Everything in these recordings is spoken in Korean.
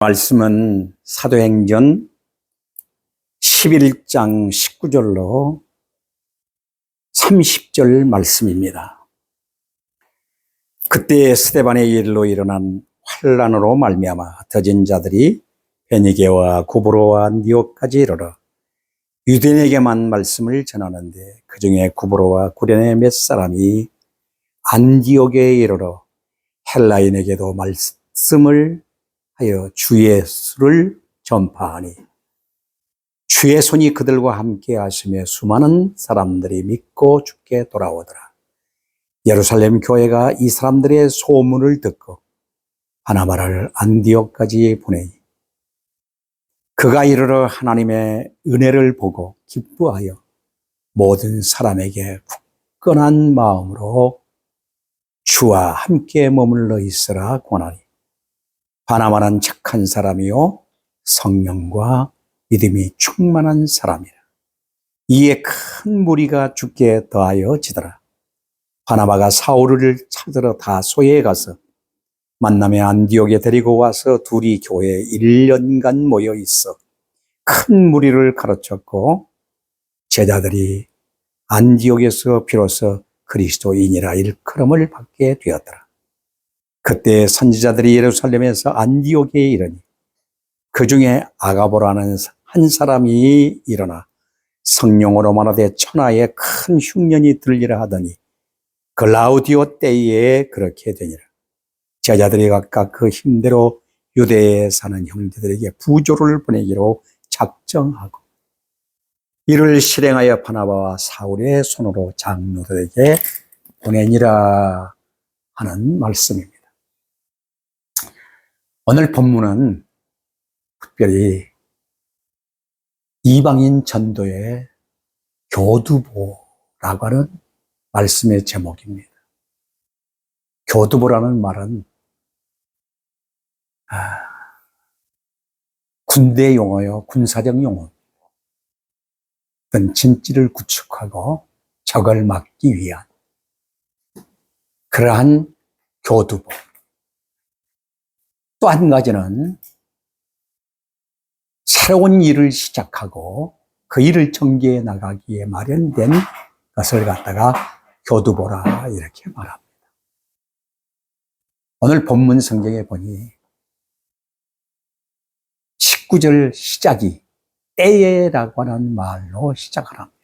말씀은 사도행전 11장 19절로 30절 말씀입니다. 그때 스데반의 일로 일어난 환란으로 말미암아 흩어진 자들이 베니게와 구브로와 안디옥까지 이르러 유대인에게만 말씀을 전하는데 그 중에 구브로와 구레네 몇 사람이 안디옥에 이르러 헬라인에게도 말씀을 하여 주 예수를 전파하니 주의 손이 그들과 함께 하시며 수많은 사람들이 믿고 주께 돌아오더라. 예루살렘 교회가 이 사람들의 소문을 듣고 바나바를 안디옥까지 보내니 그가 이르러 하나님의 은혜를 보고 기뻐하여 모든 사람에게 굳건한 마음으로 주와 함께 머물러 있으라 권하니 바나바는 착한 사람이요 성령과 믿음이 충만한 사람이라. 이에 큰 무리가 주께 더하여 지더라. 바나바가 사울을 찾으러 다소에 가서 만남에 안디옥에 데리고 와서 둘이 교회에 1년간 모여 있어 큰 무리를 가르쳤고 제자들이 안디옥에서 비로소 그리스도인이라 일컬음을 받게 되었더라. 그때 선지자들이 예루살렘에서 안디옥에 이르니 그 중에 아가보라는 한 사람이 일어나 성령으로 말하되 천하에 큰 흉년이 들리라 하더니 글라우디오 때에 그렇게 되니라. 제자들이 각각 그 힘대로 유대에 사는 형제들에게 부조를 보내기로 작정하고 이를 실행하여 바나바와 사울의 손으로 장로들에게 보내니라 하는 말씀입니다. 오늘 본문은 특별히 이방인 전도의 교두보라고 하는 말씀의 제목입니다. 교두보라는 말은 군대 용어요, 군사적 용어. 어떤 진지를 구축하고 적을 막기 위한 그러한 교두보. 또 한 가지는 새로운 일을 시작하고 그 일을 전개해 나가기에 마련된 것을 갖다가 교두보라 이렇게 말합니다. 오늘 본문 성경에 보니 19절 시작이 때에라고 하는 말로 시작을 합니다.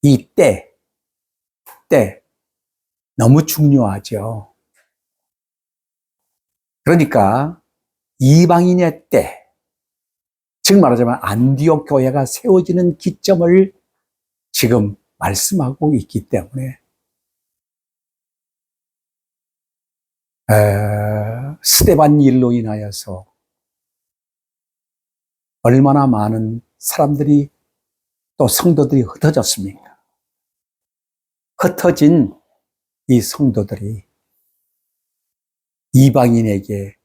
이 때 너무 중요하죠. 그러니까 이방인의 때, 즉 말하자면 안디옥 교회가 세워지는 기점을 지금 말씀하고 있기 때문에 스데반 일로 인하여서 얼마나 많은 사람들이 또 성도들이 흩어졌습니까? 흩어진 이 성도들이 이방인에게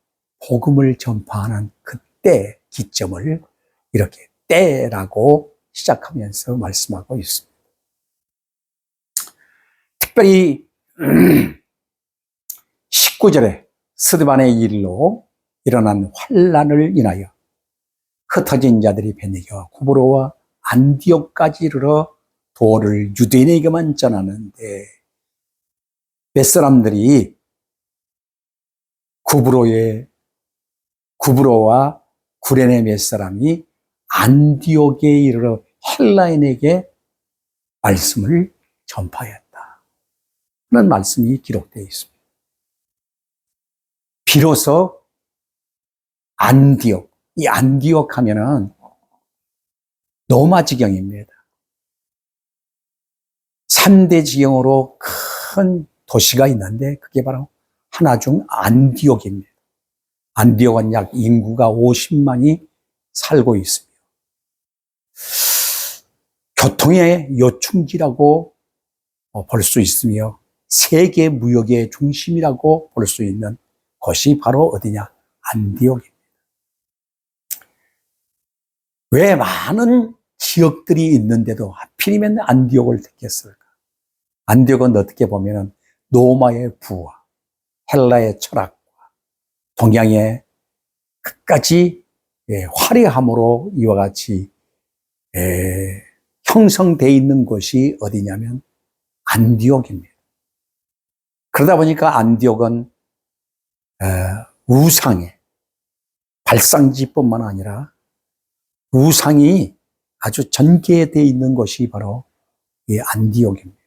복음을 전파하는 그때 기점을 이렇게 때라고 시작하면서 말씀하고 있습니다. 특별히 19절에 스데반의 일로 일어난 환란을 인하여 흩어진 자들이 베니게와 구브로와 안디옥까지 이르러 도를 유대인에게만 전하는데 몇 사람들이 구브로와 구레네 몇 사람이 안디옥에 이르러 헬라인에게 말씀을 전파했다 하는 말씀이 기록되어 있습니다. 비로소 안디옥, 이 안디옥 하면은 로마 지경입니다. 3대 지경으로 큰 도시가 있는데 그게 바로 하나 중 안디옥입니다. 안디옥은 약 인구가 50만이 살고 있으며 교통의 요충지라고 볼 수 있으며 세계 무역의 중심이라고 볼 수 있는 곳이 바로 어디냐? 안디옥입니다. 왜 많은 지역들이 있는데도 하필이면 안디옥을 택했을까? 안디옥은 어떻게 보면 로마의 부와 헬라의 철학과 동양의 끝까지 화려함으로 이와 같이 형성되어 있는 곳이 어디냐면 안디옥입니다. 그러다 보니까 안디옥은 우상의 발상지뿐만 아니라 우상이 아주 전개되어 있는 곳이 바로 이 안디옥입니다.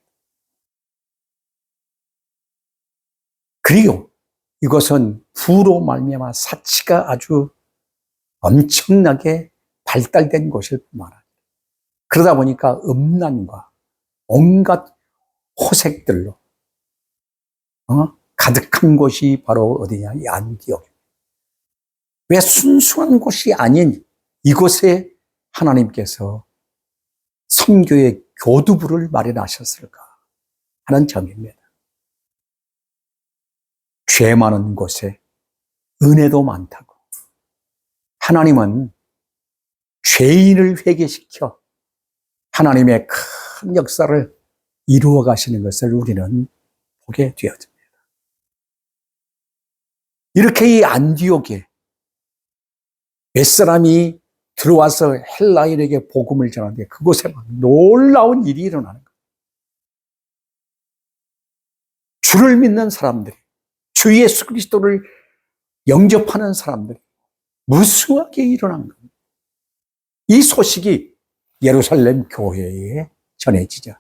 그리고 이것은 부로 말미암아 사치가 아주 엄청나게 발달된 곳일 뿐만 아니라 그러다 보니까 음란과 온갖 호색들로 가득한 곳이 바로 어디냐? 이 안디옥입니다. 왜 순수한 곳이 아닌 이곳에 하나님께서 선교의 교두부를 마련하셨을까 하는 점입니다. 죄 많은 곳에 은혜도 많다고. 하나님은 죄인을 회개시켜 하나님의 큰 역사를 이루어 가시는 것을 우리는 보게 되어집니다. 이렇게 이 안디옥에 몇 사람이 들어와서 헬라인에게 복음을 전하는데 그곳에 막 놀라운 일이 일어나는 거예요. 주를 믿는 사람들이, 주 예수 그리스도를 영접하는 사람들이 무수하게 일어난 겁니다. 이 소식이 예루살렘 교회에 전해지죠.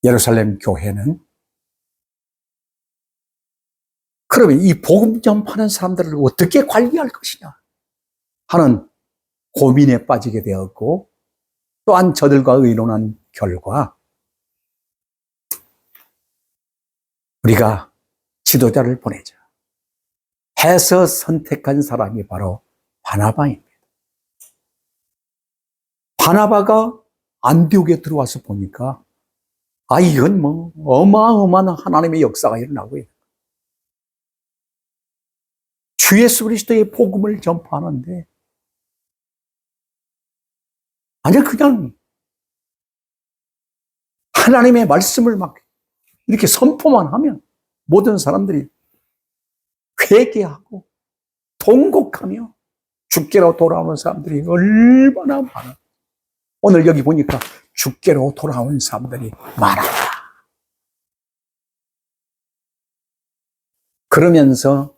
예루살렘 교회는 그러면 이 복음 전파하는 사람들을 어떻게 관리할 것이냐 하는 고민에 빠지게 되었고, 또한 저들과 의논한 결과 우리가 지도자를 보내자 해서 선택한 사람이 바로 바나바입니다. 바나바가 안디옥에 들어와서 보니까 이건 뭐 어마어마한 하나님의 역사가 일어나고 있는 거예요. 주 예수 그리스도의 복음을 전파하는데 그냥 하나님의 말씀을 막 이렇게 선포만 하면 모든 사람들이 회개하고 통곡하며 주께로 돌아오는 사람들이 얼마나 많아. 오늘 여기 보니까 주께로 돌아온 사람들이 많아. 그러면서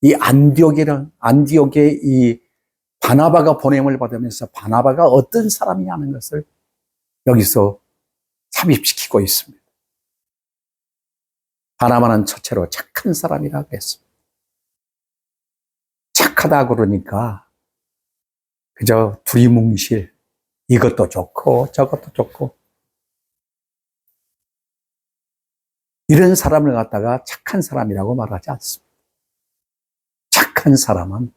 이 안디옥의 이 바나바가 보냄을 받으면서 바나바가 어떤 사람이냐는 것을 여기서 삽입시키고 있습니다. 바나바는 첫째로 착한 사람이라고 했습니다. 착하다 그러니까 그저 두리뭉실 이것도 좋고 저것도 좋고 이런 사람을 갖다가 착한 사람이라고 말하지 않습니다. 착한 사람은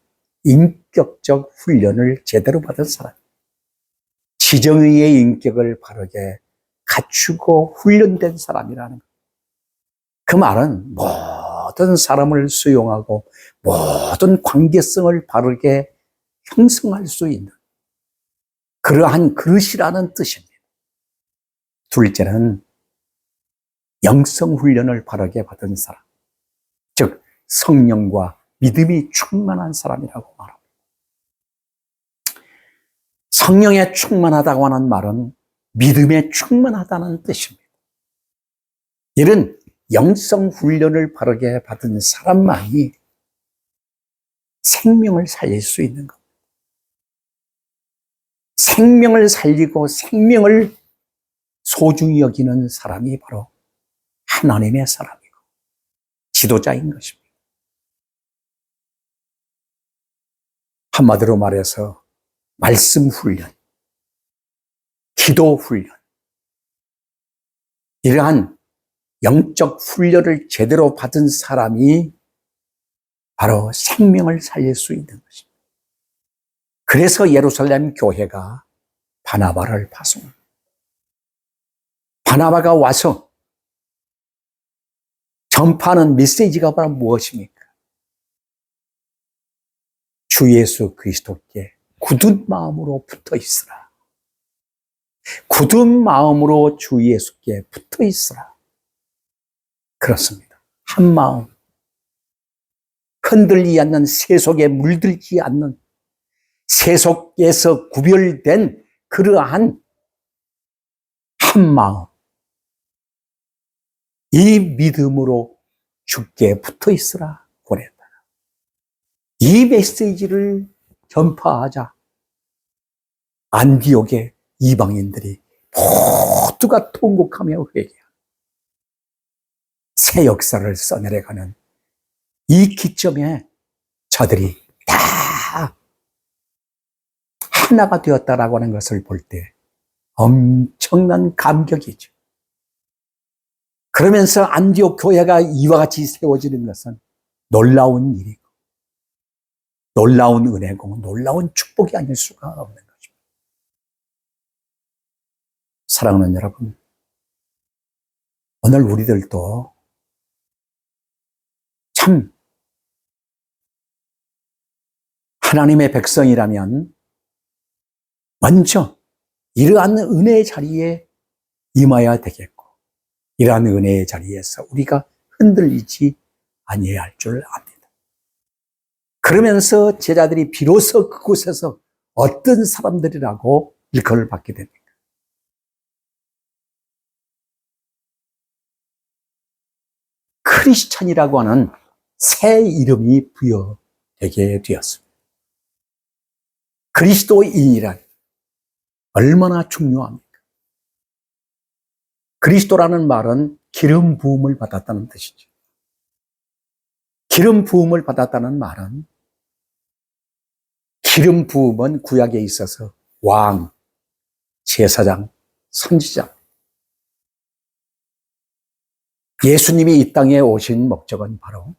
인격적 훈련을 제대로 받은 사람, 지정의의 인격을 바르게 갖추고 훈련된 사람이라는 것. 그 말은 모든 사람을 수용하고 모든 관계성을 바르게 형성할 수 있는 그러한 그릇이라는 뜻입니다. 둘째는 영성 훈련을 바르게 받은 사람, 즉 성령과 믿음이 충만한 사람이라고 말합니다. 성령에 충만하다고 하는 말은 믿음에 충만하다는 뜻입니다. 이런 영성 훈련을 바르게 받은 사람만이 생명을 살릴 수 있는 겁니다. 생명을 살리고 생명을 소중히 여기는 사람이 바로 하나님의 사람이고 지도자인 것입니다. 한마디로 말해서 말씀 훈련, 기도 훈련, 이러한 영적 훈련을 제대로 받은 사람이 바로 생명을 살릴 수 있는 것입니다. 그래서 예루살렘 교회가 바나바를 파송합니다. 바나바가 와서 전파하는 메시지가 바로 무엇입니까? 주 예수 그리스도께 굳은 마음으로 붙어 있으라. 굳은 마음으로 주 예수께 붙어 있으라. 그렇습니다. 한 마음, 흔들리지 않는, 세속에 물들지 않는, 세속에서 구별된 그러한 한마음, 이 믿음으로 주께 붙어 있으라 보냈다. 이 메시지를 전파하자 안디옥의 이방인들이 모두가 통곡하며 회개하는 새 역사를 써내려가는 이 기점에 저들이 다 하나가 되었다라고 하는 것을 볼 때 엄청난 감격이죠. 그러면서 안디옥 교회가 이와 같이 세워지는 것은 놀라운 일이고, 놀라운 은혜고, 놀라운 축복이 아닐 수가 없는 것입니다. 사랑하는 여러분, 오늘 우리들도 참 하나님의 백성이라면 먼저 이러한 은혜의 자리에 임해야 되겠고, 이러한 은혜의 자리에서 우리가 흔들리지 아니해야 할 줄 압니다. 그러면서 제자들이 비로소 그곳에서 어떤 사람들이라고 일컬을 받게 됩니까? 크리스찬이라고 하는 새 이름이 부여되게 되었습니다. 그리스도인이란 얼마나 중요합니까? 그리스도라는 말은 기름 부음을 받았다는 뜻이죠. 기름 부음을 받았다는 말은, 기름 부음은 구약에 있어서 왕, 제사장, 선지자, 예수님이 이 땅에 오신 목적은 바로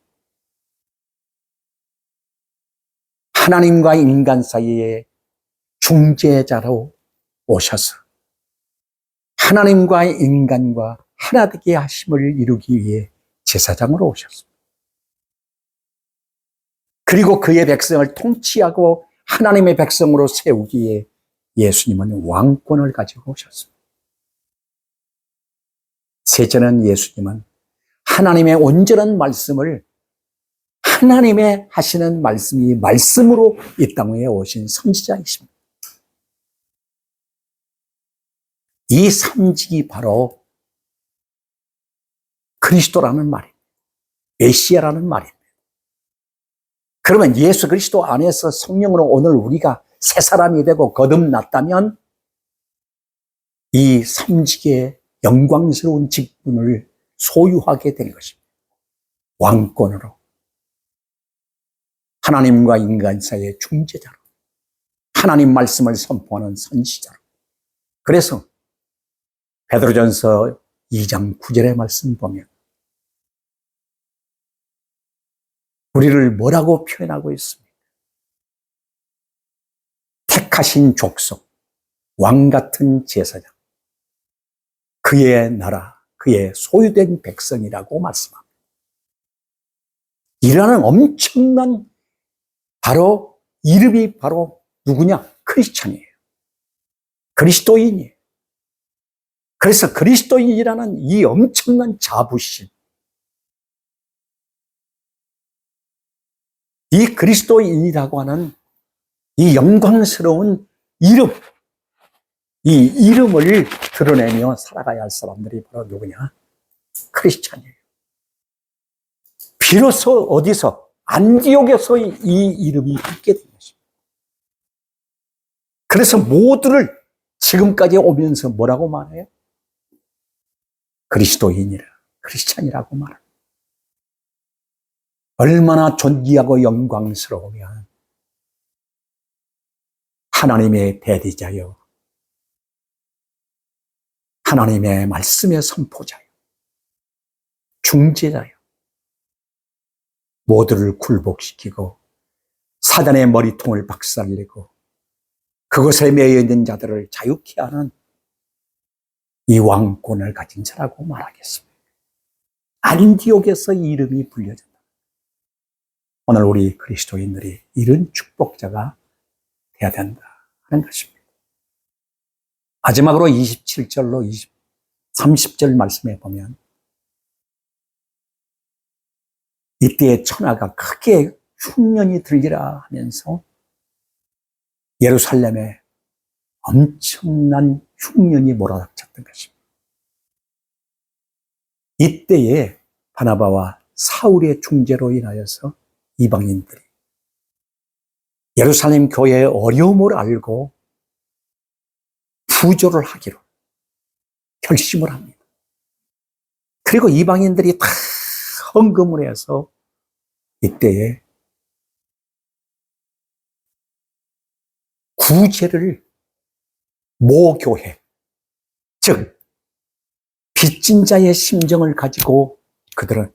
하나님과 인간 사이의 중재자로 오셔서 하나님과 인간과 하나 되게 하심을 이루기 위해 제사장으로 오셨습니다. 그리고 그의 백성을 통치하고 하나님의 백성으로 세우기에 예수님은 왕권을 가지고 오셨습니다. 셋째는 예수님은 하나님의 온전한 말씀을, 하나님의 하시는 말씀이 말씀으로 이 땅에 오신 선지자이십니다. 이 삼직이 바로 그리스도라는 말입니다. 메시아라는 말입니다. 그러면 예수 그리스도 안에서 성령으로 오늘 우리가 새 사람이 되고 거듭났다면 이 삼직의 영광스러운 직분을 소유하게 된 것입니다. 왕권으로, 하나님과 인간 사이의 중재자로, 하나님 말씀을 선포하는 선지자로. 그래서 베드로전서 2장 9절의 말씀 보면 우리를 뭐라고 표현하고 있습니까? 택하신 족속, 왕같은 제사장, 그의 나라, 그의 소유된 백성이라고 말씀합니다. 이라는 엄청난 바로 이름이 바로 누구냐? 크리스찬이에요. 그리스도인이에요. 그래서 그리스도인이라는 이 엄청난 자부심, 이 그리스도인이라고 하는 이 영광스러운 이름, 이 이름을 드러내며 살아가야 할 사람들이 바로 누구냐? 크리스찬이에요. 비로소 어디서? 안디옥에서 이 이름이 있게 된 것입니다. 그래서 모두를 지금까지 오면서 뭐라고 말해요? 그리스도인이라, 크리스찬이라고 말합니다. 얼마나 존귀하고 영광스러우면 하나님의 대리자여, 하나님의 말씀의 선포자여, 중재자여, 모두를 굴복시키고 사단의 머리통을 박살내고 그것에 매여 있는 자들을 자유케 하는 이 왕권을 가진 자라고 말하겠습니다. 안디옥에서 이름이 불려진다. 오늘 우리 그리스도인들이 이런 축복자가 되어야 된다 하는 것입니다. 마지막으로 27절로 30절 말씀에 보면 이때에 천하가 크게 흉년이 들리라 하면서 예루살렘에 엄청난 흉년이 몰아닥쳤던 것입니다. 이때에 바나바와 사울의 중재로 인하여서 이방인들이 예루살렘 교회의 어려움을 알고 부조를 하기로 결심을 합니다. 그리고 이방인들이 다 헌금을 해서 이때에 구제를 모교회, 즉 빚진 자의 심정을 가지고 그들은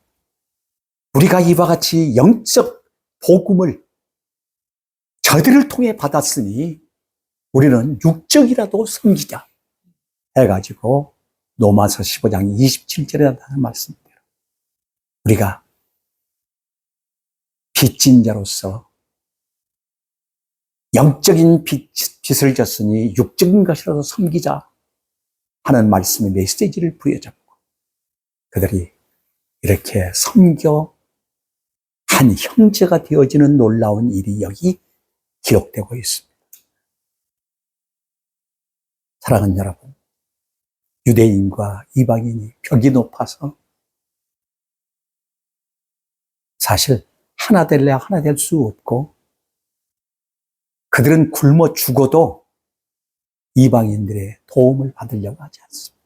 우리가 이와 같이 영적 복음을 저들을 통해 받았으니 우리는 육적이라도 섬기자 해가지고 로마서 15장 27절에 하는 말씀대로 우리가 빚진 자로서 영적인 빚을 졌으니 육적인 것이라도 섬기자 하는 말씀의 메시지를 부여잡고 그들이 이렇게 섬겨 한 형제가 되어지는 놀라운 일이 여기 기록되고 있습니다. 사랑하는 여러분, 유대인과 이방인이 벽이 높아서 사실 하나 될래 하나 될 수 없고 그들은 굶어 죽어도 이방인들의 도움을 받으려고 하지 않습니다.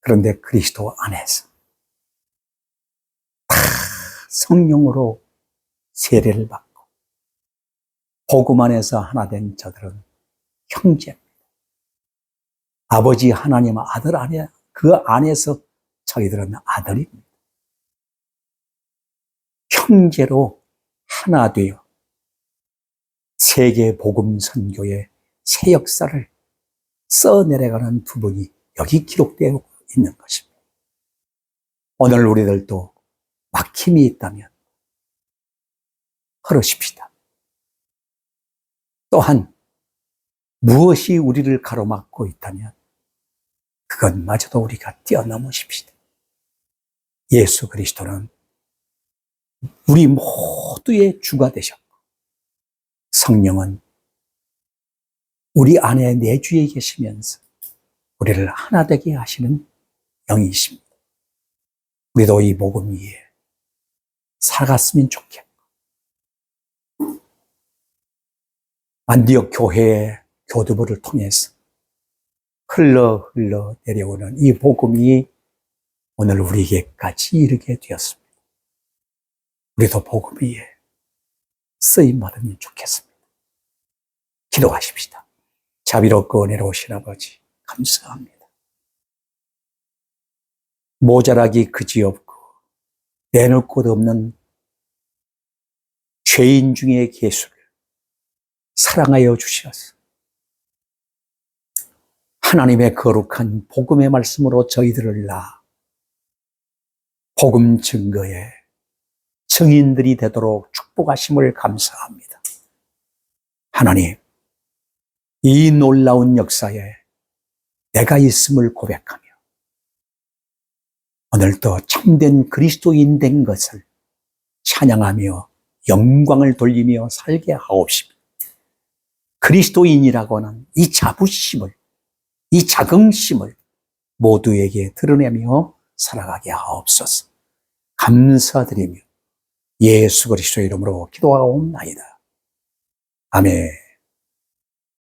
그런데 그리스도 안에서 다 성령으로 세례를 받고 복음 안에서 하나 된 저들은 형제입니다. 아버지 하나님 아들 안에 그 안에서 저희들은 아들입니다. 형제로 하나 되어 세계 복음 선교의 새 역사를 써내려가는 부분이 여기 기록되어 있는 것입니다. 오늘 우리들도 막힘이 있다면 걸으십시다. 또한 무엇이 우리를 가로막고 있다면 그것마저도 우리가 뛰어넘으십시다. 예수 그리스도는 우리 모두의 주가 되셨고 성령은 우리 안에 내주에 계시면서 우리를 하나 되게 하시는 영이십니다. 우리도 이 복음 위에 살아갔으면 좋겠고 안디옥 교회의 교두보를 통해서 흘러 내려오는 이 복음이 오늘 우리에게까지 이르게 되었습니다. 우리도 복음 위에 쓰임 받으면 좋겠습니다. 기도하십시다. 자비롭고 은혜로우신 아버지 감사합니다. 모자라기 그지없고 내놓을 곳 없는 죄인 중의 예수를 사랑하여 주셔서 하나님의 거룩한 복음의 말씀으로 저희들을 낳아 복음 증거의 증인들이 되도록 축복하심을 감사합니다. 하나님, 이 놀라운 역사에 내가 있음을 고백하며 오늘도 참된 그리스도인 된 것을 찬양하며 영광을 돌리며 살게 하옵시며 그리스도인이라고 하는 이 자부심을, 이 자긍심을 모두에게 드러내며 살아가게 하옵소서. 감사드리며 예수 그리스도의 이름으로 기도하옵나이다. 아멘.